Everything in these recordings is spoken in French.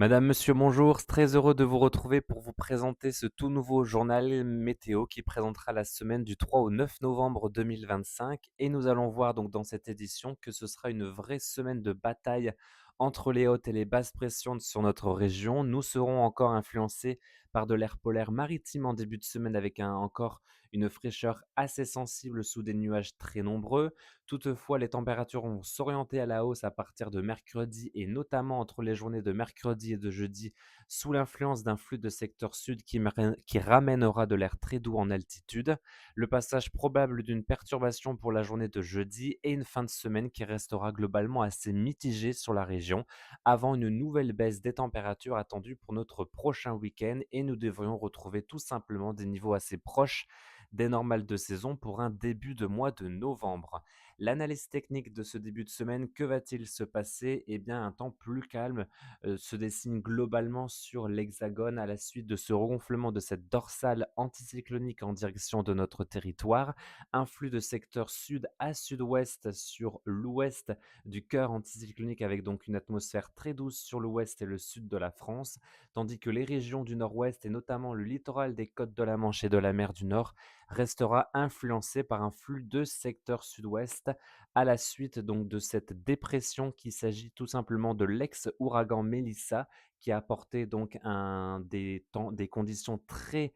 Madame, monsieur, bonjour. Très heureux de vous retrouver pour vous présenter ce tout nouveau journal météo qui présentera la semaine du 3 au 9 novembre 2025. Et nous allons voir donc dans cette édition que ce sera une vraie semaine de bataille entre les hautes et les basses pressions sur notre région. Nous serons encore influencés par de l'air polaire maritime en début de semaine avec encore une fraîcheur assez sensible sous des nuages très nombreux. Toutefois, les températures vont s'orienter à la hausse à partir de mercredi et notamment entre les journées de mercredi et de jeudi, sous l'influence d'un flux de secteur sud qui ramènera de l'air très doux en altitude. Le passage probable d'une perturbation pour la journée de jeudi et une fin de semaine qui restera globalement assez mitigée sur la région, avant une nouvelle baisse des températures attendues pour notre prochain week-end et nous devrions retrouver tout simplement des niveaux assez proches des normales de saison pour un début de mois de novembre. L'analyse technique de ce début de semaine, que va-t-il se passer? Eh bien, un temps plus calme se dessine globalement sur l'Hexagone à la suite de ce regonflement de cette dorsale anticyclonique en direction de notre territoire. Un flux de secteur sud à sud-ouest sur l'ouest du cœur anticyclonique avec donc une atmosphère très douce sur l'ouest et le sud de la France, tandis que les régions du nord-ouest et notamment le littoral des côtes de la Manche et de la mer du Nord restera influencé par un flux de secteur sud-ouest à la suite donc de cette dépression qu'il s'agit tout simplement de l'ex-ouragan Melissa qui a apporté donc des conditions très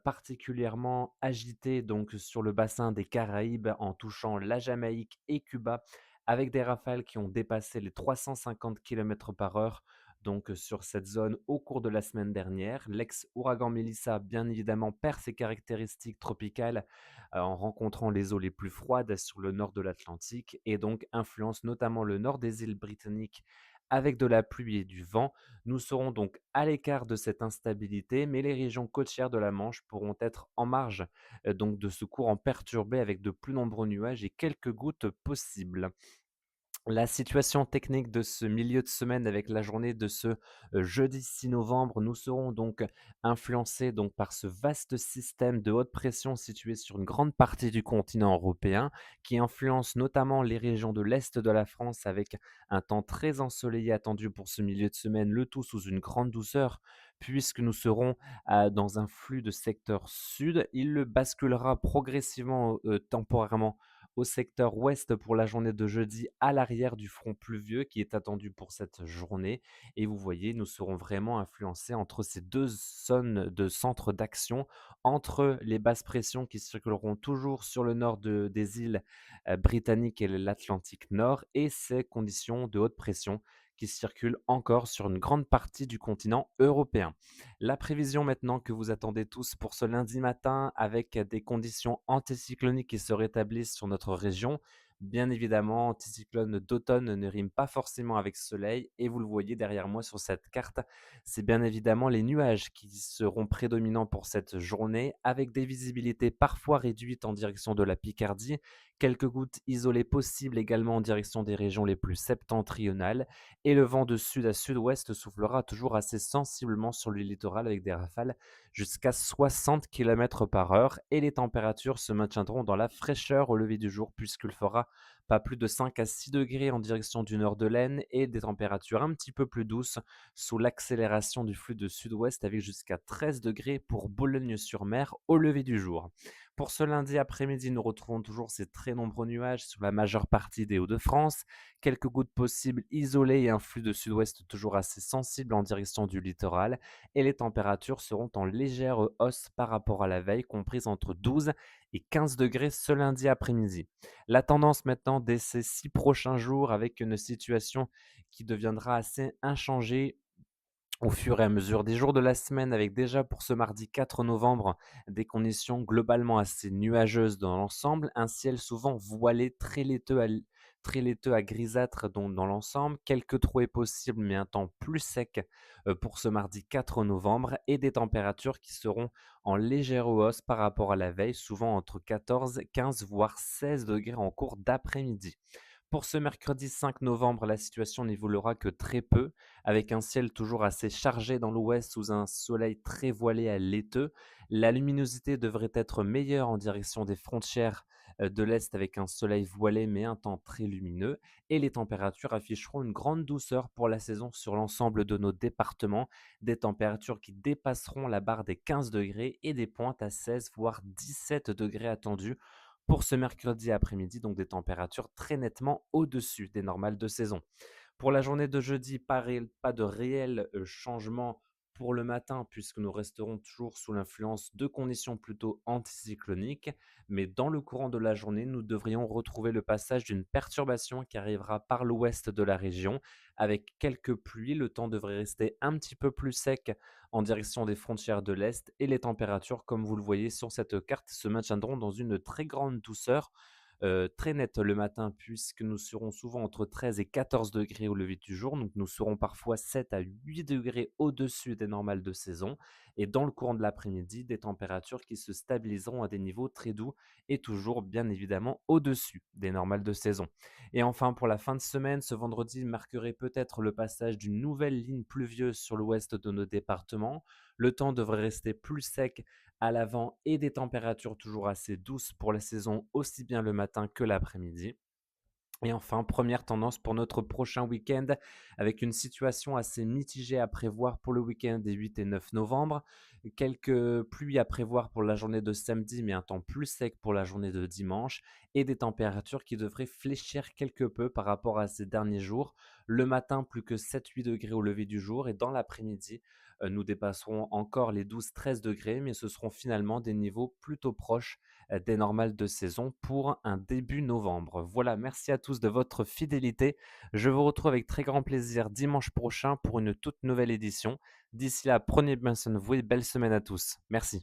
particulièrement agitées donc sur le bassin des Caraïbes en touchant la Jamaïque et Cuba avec des rafales qui ont dépassé les 350 km par heure donc sur cette zone au cours de la semaine dernière. L'ex-ouragan Melissa, bien évidemment, perd ses caractéristiques tropicales en rencontrant les eaux les plus froides sur le nord de l'Atlantique et donc influence notamment le nord des îles britanniques avec de la pluie et du vent. Nous serons donc à l'écart de cette instabilité, mais les régions côtières de la Manche pourront être en marge donc de ce courant perturbé avec de plus nombreux nuages et quelques gouttes possibles. La situation technique de ce milieu de semaine avec la journée de ce, jeudi 6 novembre, nous serons donc influencés donc par ce vaste système de haute pression situé sur une grande partie du continent européen, qui influence notamment les régions de l'est de la France avec un temps très ensoleillé attendu pour ce milieu de semaine, le tout sous une grande douceur puisque nous serons, dans un flux de secteur sud. Il le basculera progressivement, temporairement au secteur ouest pour la journée de jeudi à l'arrière du front pluvieux qui est attendu pour cette journée. Et vous voyez, nous serons vraiment influencés entre ces deux zones de centre d'action, entre les basses pressions qui circuleront toujours sur le nord des îles britanniques et l'Atlantique Nord et ces conditions de haute pression qui circulent encore sur une grande partie du continent européen. La prévision maintenant que vous attendez tous pour ce lundi matin avec des conditions anticycloniques qui se rétablissent sur notre région. Bien évidemment, anticyclone d'automne ne rime pas forcément avec soleil et vous le voyez derrière moi sur cette carte, c'est bien évidemment les nuages qui seront prédominants pour cette journée avec des visibilités parfois réduites en direction de la Picardie, quelques gouttes isolées possibles également en direction des régions les plus septentrionales et le vent de sud à sud-ouest soufflera toujours assez sensiblement sur le littoral avec des rafales jusqu'à 60 km par heure et les températures se maintiendront dans la fraîcheur au lever du jour puisqu'il fera pas plus de 5 à 6 degrés en direction du nord de l'Aisne et des températures un petit peu plus douces sous l'accélération du flux de sud-ouest avec jusqu'à 13 degrés pour Boulogne-sur-Mer au lever du jour. Pour ce lundi après-midi, nous retrouvons toujours ces très nombreux nuages sur la majeure partie des Hauts-de-France, quelques gouttes possibles isolées et un flux de sud-ouest toujours assez sensible en direction du littoral et les températures seront en légère hausse par rapport à la veille, comprise entre 12 et 15 degrés ce lundi après-midi. La tendance maintenant dès ces 6 prochains jours avec une situation qui deviendra assez inchangée au fur et à mesure des jours de la semaine avec déjà pour ce mardi 4 novembre des conditions globalement assez nuageuses dans l'ensemble, un ciel souvent voilé très laiteux à grisâtre dans l'ensemble, quelques trouées possibles mais un temps plus sec pour ce mardi 4 novembre et des températures qui seront en légère hausse par rapport à la veille, souvent entre 14, 15 voire 16 degrés en cours d'après-midi. Pour ce mercredi 5 novembre, la situation n'évoluera que très peu, avec un ciel toujours assez chargé dans l'ouest sous un soleil très voilé à laiteux. La luminosité devrait être meilleure en direction des frontières de l'est avec un soleil voilé mais un temps très lumineux. Et les températures afficheront une grande douceur pour la saison sur l'ensemble de nos départements, des températures qui dépasseront la barre des 15 degrés et des pointes à 16 voire 17 degrés attendus pour ce mercredi après-midi, donc des températures très nettement au-dessus des normales de saison. Pour la journée de jeudi, pas de réel changement pour le matin, puisque nous resterons toujours sous l'influence de conditions plutôt anticycloniques. Mais dans le courant de la journée, nous devrions retrouver le passage d'une perturbation qui arrivera par l'ouest de la région, avec quelques pluies. Le temps devrait rester un petit peu plus sec en direction des frontières de l'Est, et les températures, comme vous le voyez sur cette carte, se maintiendront dans une très grande douceur, très nette le matin, puisque nous serons souvent entre 13 et 14 degrés au lever du jour, donc nous serons parfois 7 à 8 degrés au-dessus des normales de saison, et dans le courant de l'après-midi, des températures qui se stabiliseront à des niveaux très doux et toujours bien évidemment au-dessus des normales de saison. Et enfin, pour la fin de semaine, ce vendredi marquerait peut-être le passage d'une nouvelle ligne pluvieuse sur l'ouest de nos départements. Le temps devrait rester plus sec à l'avant et des températures toujours assez douces pour la saison, aussi bien le matin que l'après-midi. Et enfin, première tendance pour notre prochain week-end, avec une situation assez mitigée à prévoir pour le week-end des 8 et 9 novembre. Quelques pluies à prévoir pour la journée de samedi, mais un temps plus sec pour la journée de dimanche. Et des températures qui devraient fléchir quelque peu par rapport à ces derniers jours. Le matin, plus que 7-8 degrés au lever du jour. Et dans l'après-midi, nous dépasserons encore les 12-13 degrés, mais ce seront finalement des niveaux plutôt proches des normales de saison pour un début novembre. Voilà, merci à tous de votre fidélité. Je vous retrouve avec très grand plaisir dimanche prochain pour une toute nouvelle édition. D'ici là, prenez bien soin de vous et belle semaine à tous. Merci.